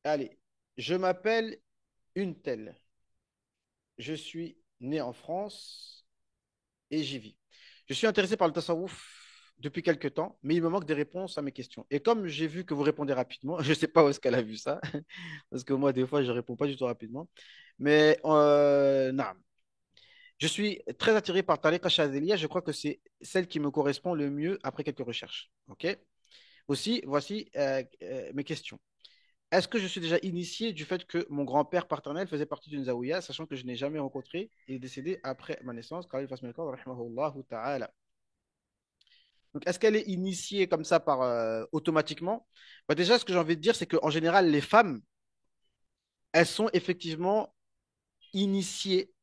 Allez, je m'appelle une telle. Je suis né en France et j'y vis. Je suis intéressé par le tasawwuf depuis quelque temps, mais il me manque des réponses à mes questions. Et comme j'ai vu que vous répondez rapidement, je ne sais pas où est-ce qu'elle a vu ça, parce que moi, des fois, je ne réponds pas du tout rapidement. Mais non, je suis très attiré par Tariqa Shadhiliya. Je crois que c'est celle qui me correspond le mieux après quelques recherches. OK? Aussi, voici mes questions. Est-ce que je suis déjà initié du fait que mon grand-père paternel faisait partie d'une zaouïa, sachant que je n'ai jamais rencontré, il est décédé après ma naissance, Khalil Fasmelkor, rahimahullah ta'ala. Donc, est-ce qu'elle est initiée comme ça par automatiquement? Bah, déjà, ce que j'ai envie de dire, c'est qu'en général, les femmes, elles sont effectivement initiées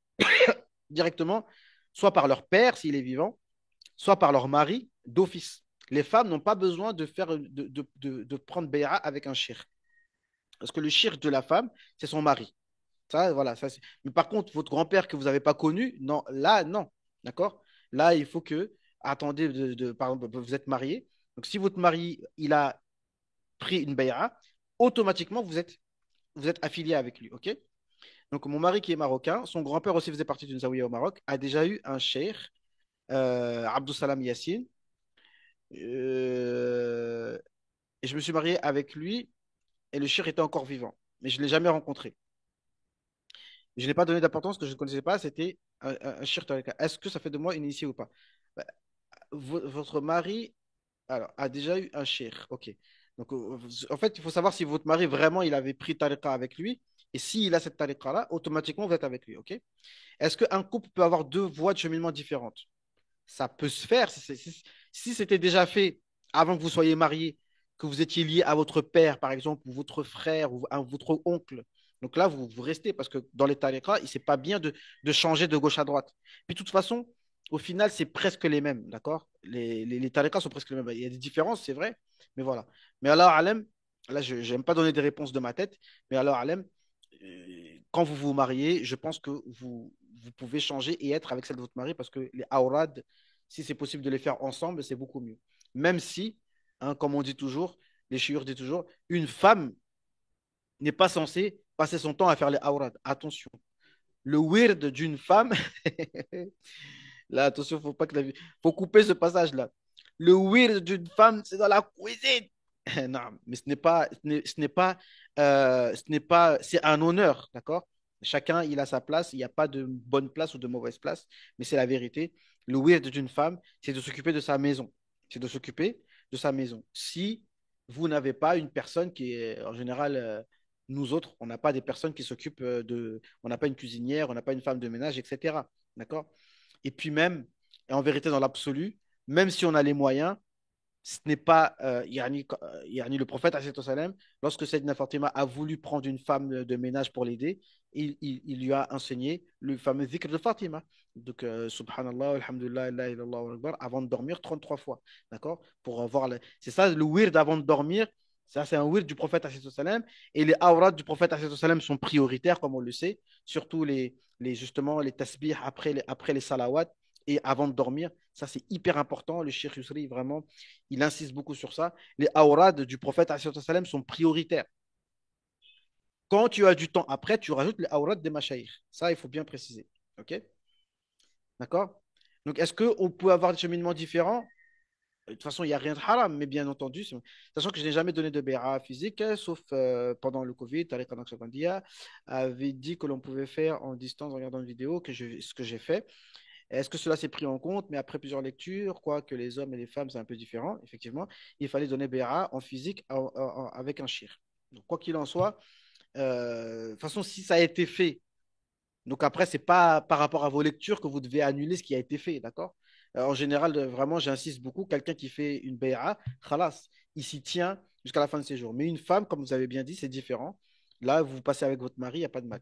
directement, soit par leur père, s'il est vivant, soit par leur mari, d'office. Les femmes n'ont pas besoin de, faire, de prendre Béa avec un shirk. Parce que le shirk de la femme, c'est son mari. Ça, voilà, ça, mais par contre, votre grand-père que vous n'avez pas connu, non, là, non. D'accord? Là, il faut que, attendez, par exemple, vous êtes marié. Donc, si votre mari, il a pris une bay'a, automatiquement, vous êtes affilié avec lui. OK? Donc, mon mari qui est marocain, son grand-père aussi faisait partie d'une zaouïa au Maroc, a déjà eu un cheikh, Abdou Salam Yassine. Euh, et je me suis marié avec lui, et le cheikh était encore vivant. Mais je ne l'ai jamais rencontré. Je n'ai pas donné d'importance que je ne connaissais pas, c'était un shirk tarika. Est-ce que ça fait de moi une initiée ou pas? Bah, votre mari alors, a déjà eu un shirk, ok. Donc, en fait, il faut savoir si votre mari vraiment il avait pris tarika avec lui, et s'il a cette tarika-là, automatiquement vous êtes avec lui, ok. Est-ce qu'un couple peut avoir deux voies de cheminement différentes? Ça peut se faire si c'était déjà fait avant que vous soyez marié, que vous étiez lié à votre père, par exemple, ou votre frère, ou à votre oncle. Donc là, vous restez parce que dans les tariqas, c'est pas bien de changer de gauche à droite. Puis de toute façon, au final, c'est presque les mêmes, d'accord? Les tariqas sont presque les mêmes. Il y a des différences, c'est vrai, mais voilà. Mais alors, Alem, là, je n'aime pas donner des réponses de ma tête, mais alors, Alem, quand vous vous mariez, je pense que vous pouvez changer et être avec celle de votre mari parce que les aurad, si c'est possible de les faire ensemble, c'est beaucoup mieux. Même si, hein, comme on dit toujours, les chiures disent toujours, une femme n'est pas censée passer son temps à faire les aurad. Attention, le weird d'une femme, là, attention, faut pas que faut couper ce passage-là. Le weird d'une femme, c'est dans la cuisine. Non, mais ce n'est pas, c'est un honneur, d'accord? Chacun, il a sa place. Il n'y a pas de bonne place ou de mauvaise place, mais c'est la vérité. Le weird d'une femme, c'est de s'occuper de sa maison. C'est de s'occuper de sa maison. Si vous n'avez pas une personne qui est, en général, nous autres, on n'a pas des personnes qui s'occupent on n'a pas une cuisinière, on n'a pas une femme de ménage, etc. D'accord? Et puis même, et en vérité, dans l'absolu, même si on a les moyens, ce n'est pas yani le prophète salam, lorsque Sayyidina Fatima a voulu prendre une femme de ménage pour l'aider, il lui a enseigné le fameux zikr de Fatima. Donc, subhanallah, alhamdulillah, la ilaha illallah, Allahu akbar, avant de dormir 33 fois. D'accord? Pour voir c'est ça le wird avant de dormir. Ça, c'est un wird du prophète salam. Et les awrad du prophète salam sont prioritaires, comme on le sait. Surtout justement, les tasbih après les salawats et avant de dormir. Ça, c'est hyper important. Le Cheikh Yusri, vraiment, il insiste beaucoup sur ça. Les awrad du prophète salam sont prioritaires. Quand tu as du temps après, tu rajoutes les awrad des machaïr. Ça, il faut bien préciser. OK? D'accord? Donc, est-ce qu'on peut avoir des cheminements différents? De toute façon, il n'y a rien de haram, mais bien entendu, sachant que je n'ai jamais donné de béra physique, sauf pendant le Covid, Tariq Naqshbandiya avait dit que l'on pouvait faire en distance en regardant une vidéo, ce que j'ai fait. Est-ce que cela s'est pris en compte? Mais après plusieurs lectures, quoi que les hommes et les femmes, c'est un peu différent, effectivement, il fallait donner béra en physique avec un shir. Donc, quoi qu'il en soit, de toute façon, si ça a été fait, donc après, c'est pas par rapport à vos lectures que vous devez annuler ce qui a été fait, d'accord? En général, vraiment, j'insiste beaucoup, quelqu'un qui fait une bay'a, khalas, il s'y tient jusqu'à la fin de ses jours. Mais une femme, comme vous avez bien dit, c'est différent. Là, vous passez avec votre mari, il n'y a pas de mal.